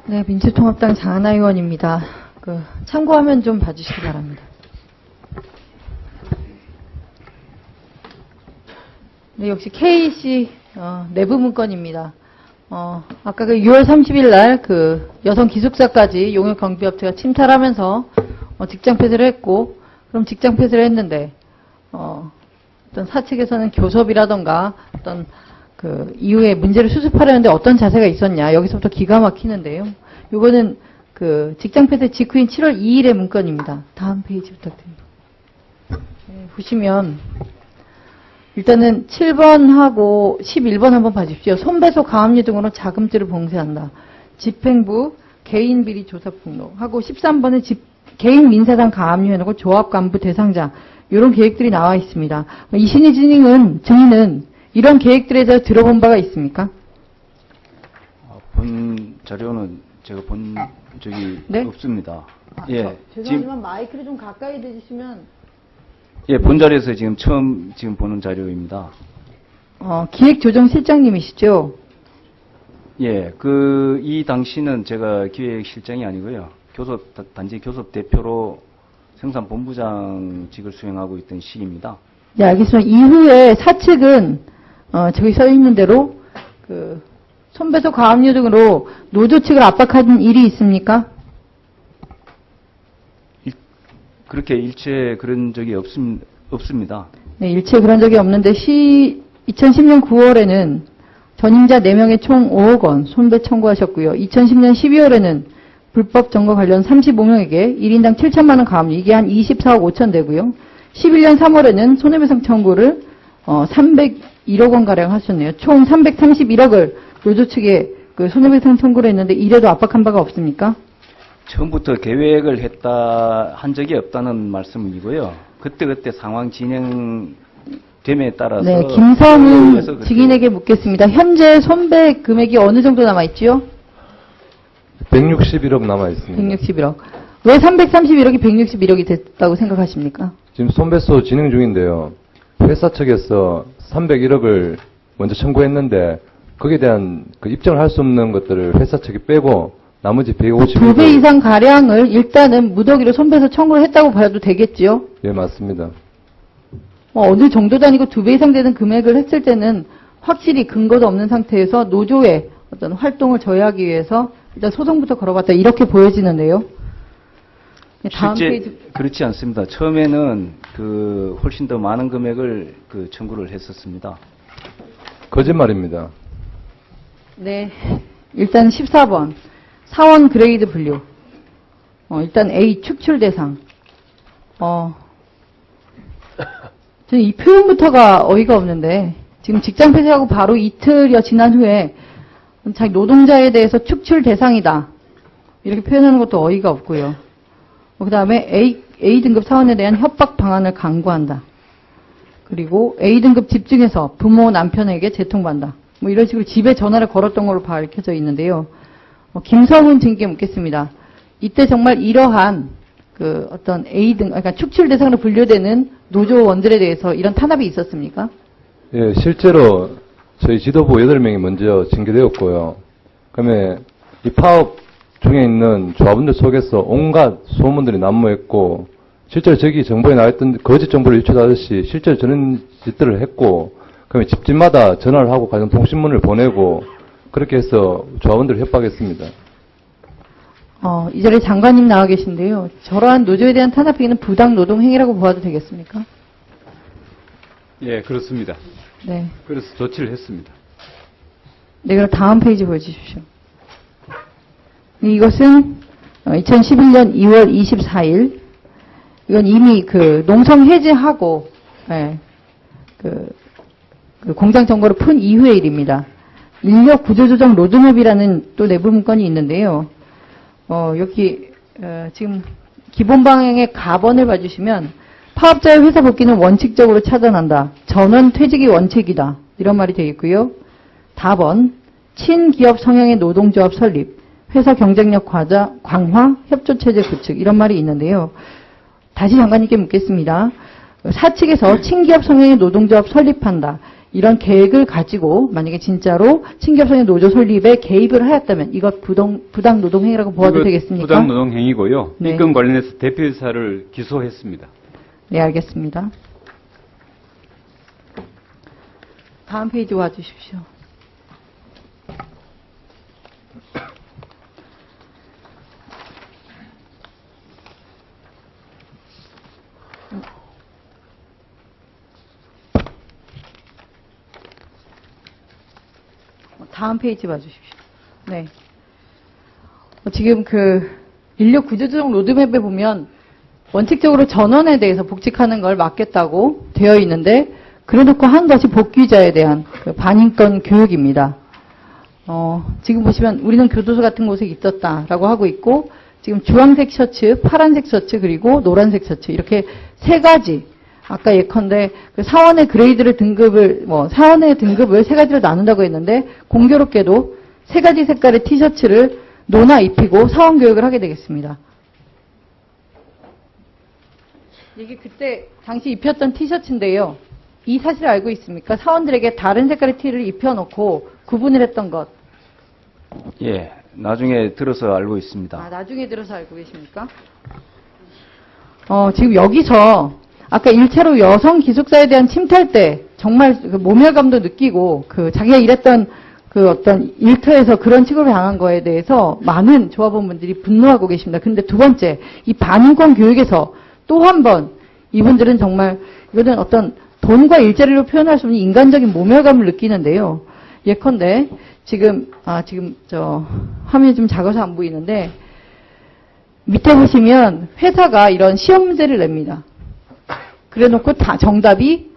네, 민주통합당 장하나 의원입니다. 참고화면 좀 봐주시기 바랍니다. 네, 역시 KC 내부 문건입니다. 아까 6월 30일 날 여성 기숙사까지 용역 경비업체가 침탈하면서 직장 폐쇄를 했고, 그럼 직장 폐쇄를 했는데 어떤 사측에서는 교섭이라던가 어떤 이후에 문제를 수습하려는데 어떤 자세가 있었냐, 여기서부터 기가 막히는데요. 요거는 직장 폐쇄 직후인 7월 2일의 문건입니다. 다음 페이지 부탁드립니다. 네, 보시면 일단은 7번하고 11번 한번 봐주십시오. 손배소 가압류 등으로 자금죄를 봉쇄한다. 집행부 개인비리 조사 폭로하고 13번은 개인 민사상 가압류 해놓고 조합 간부 대상자, 이런 계획들이 나와 있습니다. 이신희 증인은 이런 계획들에 대해서 들어본 바가 있습니까? 본 자료는 제가 본 적이 네? 없습니다. 죄송하지만 마이크를 좀 가까이 대주시면. 예, 본 자료에서 처음 보는 자료입니다. 기획조정실장님이시죠? 예, 이 당시는 제가 기획실장이 아니고요. 단지 교섭 대표로 생산본부장직을 수행하고 있던 시기입니다. 네, 알겠습니다. 이후에 사측은 저기 써 있는 대로 손배소 가압류 등으로 노조 측을 압박하는 일이 있습니까? 그렇게 일체 그런 적이 없습니다. 네, 일체 그런 적이 없는데 2010년 9월에는 전임자 4명에 총 5억 원 손배 청구하셨고요. 2010년 12월에는 불법 점거 관련 35명에게 1인당 7천만 원 가압류, 이게 한 24억 5천 되고요. 11년 3월에는 손해배상 청구를 301억 원가량 하셨네요. 총 331억을 노조 측에 손해배상 청구를 했는데 이래도 압박한 바가 없습니까? 처음부터 계획을 한 적이 없다는 말씀이고요. 그때 상황 진행됨에 따라서. 네, 김성훈 증인에게 묻겠습니다. 현재 손배 금액이 어느 정도 남아있지요? 161억 남아있습니다. 161억. 왜 331억이 161억이 됐다고 생각하십니까? 지금 손배소 진행 중인데요. 회사 측에서 301억을 먼저 청구했는데 거기에 대한 입증을 할 수 없는 것들을 회사 측이 빼고 나머지 150억. 2배 이상 가량을 일단은 무더기로 손배소 청구를 했다고 봐도 되겠지요? 예, 맞습니다. 어느 정도 단위고 2배 이상 되는 금액을 했을 때는 확실히 근거도 없는 상태에서 노조의 어떤 활동을 저해하기 위해서 일단 소송부터 걸어봤다, 이렇게 보여지는데요. 다음 실제 페이지. 그렇지 않습니다. 처음에는 훨씬 더 많은 금액을 청구를 했었습니다. 거짓말입니다. 네. 일단 14번. 사원 그레이드 분류. 일단 A 축출 대상. 저는 이 표현부터가 어이가 없는데, 지금 직장 폐쇄하고 바로 이틀여 지난 후에 자기 노동자에 대해서 축출 대상이다, 이렇게 표현하는 것도 어이가 없고요. 그 다음에 A등급 사원에 대한 협박 방안을 강구한다. 그리고 A등급 집중해서 부모 남편에게 재통받는다. 이런 식으로 집에 전화를 걸었던 걸로 밝혀져 있는데요. 김성훈 증인께 묻겠습니다. 이때 정말 이러한 어떤 그러니까 축출 대상으로 분류되는 노조원들에 대해서 이런 탄압이 있었습니까? 예, 실제로 저희 지도부 8명이 먼저 징계되었고요. 그다음에 이 파업 중에 있는 조합원들 속에서 온갖 소문들이 난무했고, 실제로 저기 정보에 나왔던 거짓 정보를 유출하듯이 실제로 저런 짓들을 했고, 그다음에 집집마다 전화를 하고 가정 통신문을 보내고 그렇게 해서 조합원들을 협박했습니다. 이 자리에 장관님 나와 계신데요. 저러한 노조에 대한 탄압 행위는 부당 노동 행위라고 보아도 되겠습니까? 예, 그렇습니다. 네. 그래서 조치를 했습니다. 네, 그럼 다음 페이지 보여주십시오. 이것은 2011년 2월 24일. 이건 이미 농성 해제하고, 네, 공장 점거를 푼 이후의 일입니다. 인력 구조조정 로드맵이라는 또 내부 문건이 있는데요. 여기 지금 기본 방향의 가번을 봐주시면 파업자의 회사 복귀는 원칙적으로 차단한다. 전원 퇴직이 원칙이다. 이런 말이 되어 있고요. 다번 친기업 성향의 노동조합 설립, 회사 경쟁력 강화, 협조체제 구축, 이런 말이 있는데요. 다시 장관님께 묻겠습니다. 사측에서 친기업 성향의 노동조합 설립한다, 이런 계획을 가지고 만약에 진짜로 친교섭의 노조 설립에 개입을 하였다면 이것 부당 노동행위라고 보아도 되겠습니까? 부당 노동행위고요. 네. 이 건 관련해서 대표이사를 기소했습니다. 네, 알겠습니다. 다음 페이지 와주십시오. 다음 페이지 봐주십시오. 네. 지금 인력 구조조정 로드맵에 보면 원칙적으로 전원에 대해서 복직하는 걸 막겠다고 되어 있는데 그래놓고 한 것이 복귀자에 대한 반인권 교육입니다. 지금 보시면 우리는 교도소 같은 곳에 있었다라고 하고 있고 지금 주황색 셔츠, 파란색 셔츠 그리고 노란색 셔츠 이렇게 세 가지 아까 예컨대 사원의 사원의 등급을 세 가지로 나눈다고 했는데 공교롭게도 세 가지 색깔의 티셔츠를 노나 입히고 사원 교육을 하게 되겠습니다. 이게 그때 당시 입혔던 티셔츠인데요. 이 사실을 알고 있습니까? 사원들에게 다른 색깔의 티를 입혀놓고 구분을 했던 것. 예, 나중에 들어서 알고 있습니다. 아, 나중에 들어서 알고 계십니까? 지금 여기서 아까 1차로 여성 기숙사에 대한 침탈 때 정말 모멸감도 느끼고 자기가 일했던 어떤 일터에서 그런 취급을 당한 거에 대해서 많은 조합원분들이 분노하고 계십니다. 근데 두 번째, 이 반인권 교육에서 또 한 번 이분들은 정말 이거는 어떤 돈과 일자리로 표현할 수 없는 인간적인 모멸감을 느끼는데요. 예컨대 지금 저 화면이 좀 작아서 안 보이는데 밑에 보시면 회사가 이런 시험 문제를 냅니다. 그래놓고 정답이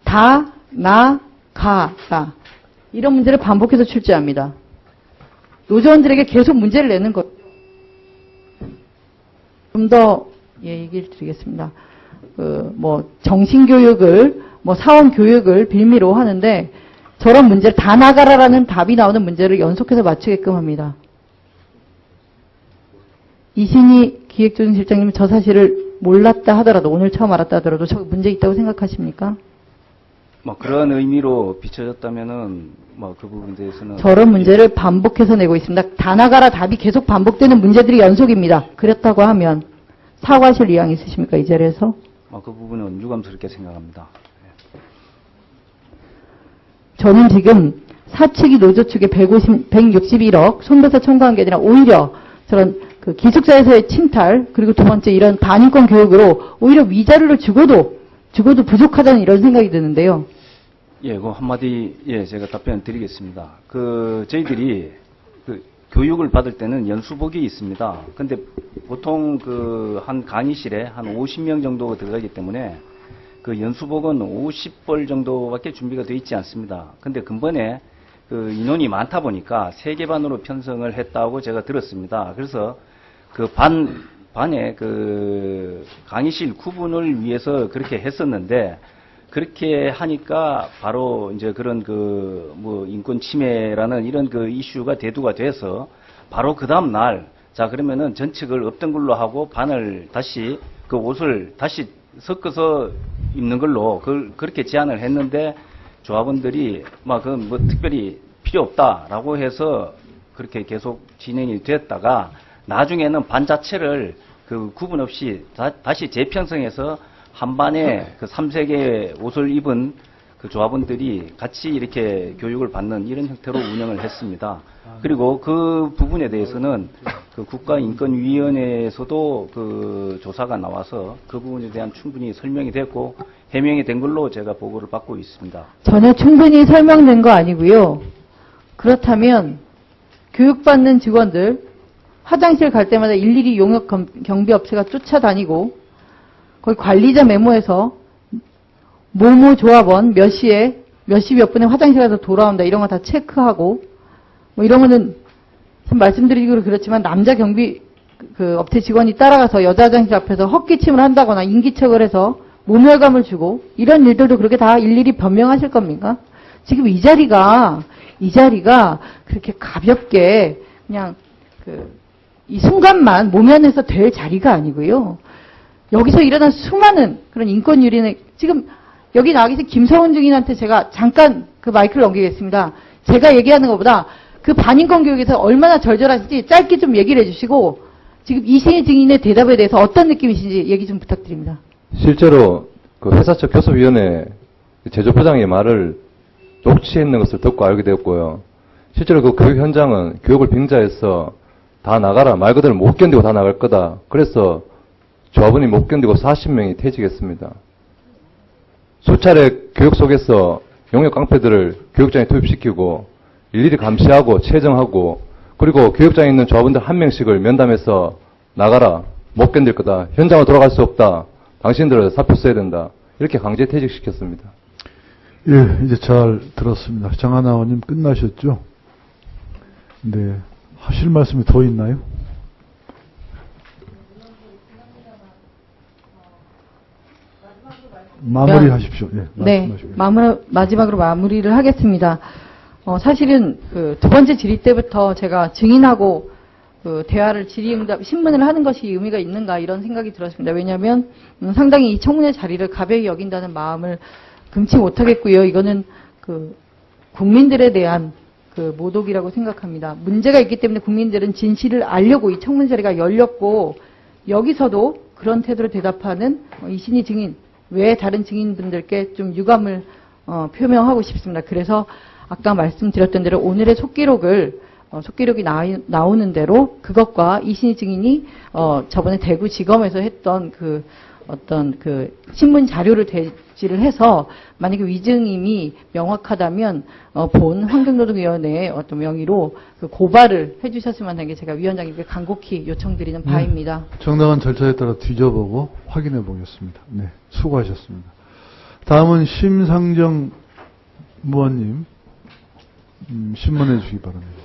다, 나, 가다. 이런 문제를 반복해서 출제합니다. 노조원들에게 계속 문제를 내는 것. 좀 더 얘기를 드리겠습니다. 정신교육을, 사원교육을 빌미로 하는데 저런 문제를 다 나가라라는 답이 나오는 문제를 연속해서 맞추게끔 합니다. 이신희 기획조정실장님은 저 사실을 몰랐다 하더라도 오늘 처음 알았다 하더라도 저 문제 있다고 생각하십니까? 그런 의미로 비춰졌다면은 그 부분에 대해서는 저런 문제를 반복해서 내고 있습니다. 다 나가라 답이 계속 반복되는 문제들이 연속입니다. 그렇다고 하면 사과하실 의향 있으십니까? 이 자리에서? 그 부분은 유감스럽게 생각합니다. 저는 지금 사측이 노조 측에 161억 손배사 청구한 게 아니라 오히려 저런 기숙사에서의 침탈 그리고 두 번째 이런 반인권 교육으로 오히려 위자료를 주고도 부족하다는 이런 생각이 드는데요. 예, 한마디 제가 답변 드리겠습니다. 저희들이 교육을 받을 때는 연수복이 있습니다. 근데 보통 한 강의실에 한 50명 정도가 들어가기 때문에 연수복은 50벌 정도밖에 준비가 되어 있지 않습니다. 근데 근본에 인원이 많다 보니까 3개 반으로 편성을 했다고 제가 들었습니다. 그래서 반에 강의실 구분을 위해서 그렇게 했었는데 그렇게 하니까 바로 이제 그런 인권 침해라는 이런 이슈가 대두가 돼서 바로 그 다음 날 자 그러면은 전측을 없던 걸로 하고 반을 다시 옷을 다시 섞어서 입는 걸로 그렇게 제안을 했는데 조합원들이 특별히 필요 없다라고 해서 그렇게 계속 진행이 됐다가 나중에는 반 자체를 구분 없이 다시 재편성해서 한 반에 3색의 옷을 입은 조합원들이 같이 이렇게 교육을 받는 이런 형태로 운영을 했습니다. 그리고 그 부분에 대해서는 국가인권위원회에서도 조사가 나와서 그 부분에 대한 충분히 설명이 됐고 해명이 된 걸로 제가 보고를 받고 있습니다. 전혀 충분히 설명된 거 아니고요. 그렇다면 교육받는 직원들 화장실 갈 때마다 일일이 용역 경비업체가 쫓아다니고 거기 관리자 메모에서 모모 조합원 몇 시에 몇 시 몇 분에 화장실 가서 돌아온다 이런 거 다 체크하고 이런 거는 참 말씀드리기로 그렇지만 남자 경비 업체 직원이 따라가서 여자 화장실 앞에서 헛기침을 한다거나 인기척을 해서 모멸감을 주고 이런 일들도 그렇게 다 일일이 변명하실 겁니까? 지금 이 자리가 그렇게 가볍게 그냥 이 순간만 모면해서 될 자리가 아니고요. 여기서 일어난 수많은 그런 인권 유린의 지금 여기 나와 계신 김서훈 증인한테 제가 잠깐 그 마이크를 넘기겠습니다. 제가 얘기하는 것보다 그 반인권 교육에서 얼마나 절절하신지 짧게 좀 얘기를 해주시고 지금 이신희 증인의 대답에 대해서 어떤 느낌이신지 얘기 좀 부탁드립니다. 실제로 그 회사 측 교섭위원회 제조부장의 말을 녹취했는 것을 듣고 알게 되었고요. 실제로 그 교육 현장은 교육을 빙자해서 다 나가라, 말 그대로 못 견디고 다 나갈 거다. 그래서 조합원이 못 견디고 40명이 퇴직했습니다. 수차례 교육 속에서 용역 깡패들을 교육장에 투입시키고 일일이 감시하고 채정하고 그리고 교육장에 있는 조합원들 한 명씩을 면담해서 나가라, 못 견딜 거다, 현장으로 돌아갈 수 없다, 당신들은 사표 써야 된다, 이렇게 강제 퇴직시켰습니다. 예, 이제 잘 들었습니다. 장하나 의원님 끝나셨죠? 네, 하실 말씀이 더 있나요? 마무리하십시오. 예, 네, 말씀하시고요. 마지막으로 마무리를 하겠습니다. 사실은 그 두 번째 질의 때부터 제가 증인하고 그 대화를 질의응답 신문을 하는 것이 의미가 있는가 이런 생각이 들었습니다. 왜냐하면 상당히 이 청문회 자리를 가벼이 여긴다는 마음을 금치 못하겠고요. 이거는 그 국민들에 대한 그 모독이라고 생각합니다. 문제가 있기 때문에 국민들은 진실을 알려고 이 청문 자리가 열렸고 여기서도 그런 태도로 대답하는 이신희 증인 외 다른 증인분들께 좀 유감을 표명하고 싶습니다. 그래서 아까 말씀드렸던 대로 오늘의 속기록이 나오는 대로 그것과 이신희 증인이 저번에 대구지검에서 했던 그 어떤 그 신문 자료를 대지를 해서 만약에 위증임이 명확하다면 본 환경노동위원회의 어떤 명의로 그 고발을 해주셨으면 하는 게 제가 위원장님께 간곡히 요청드리는 바입니다. 정당한 절차에 따라 뒤져보고 확인해 보겠습니다. 네, 수고하셨습니다. 다음은 심상정 의원님 신문해 주시기 바랍니다.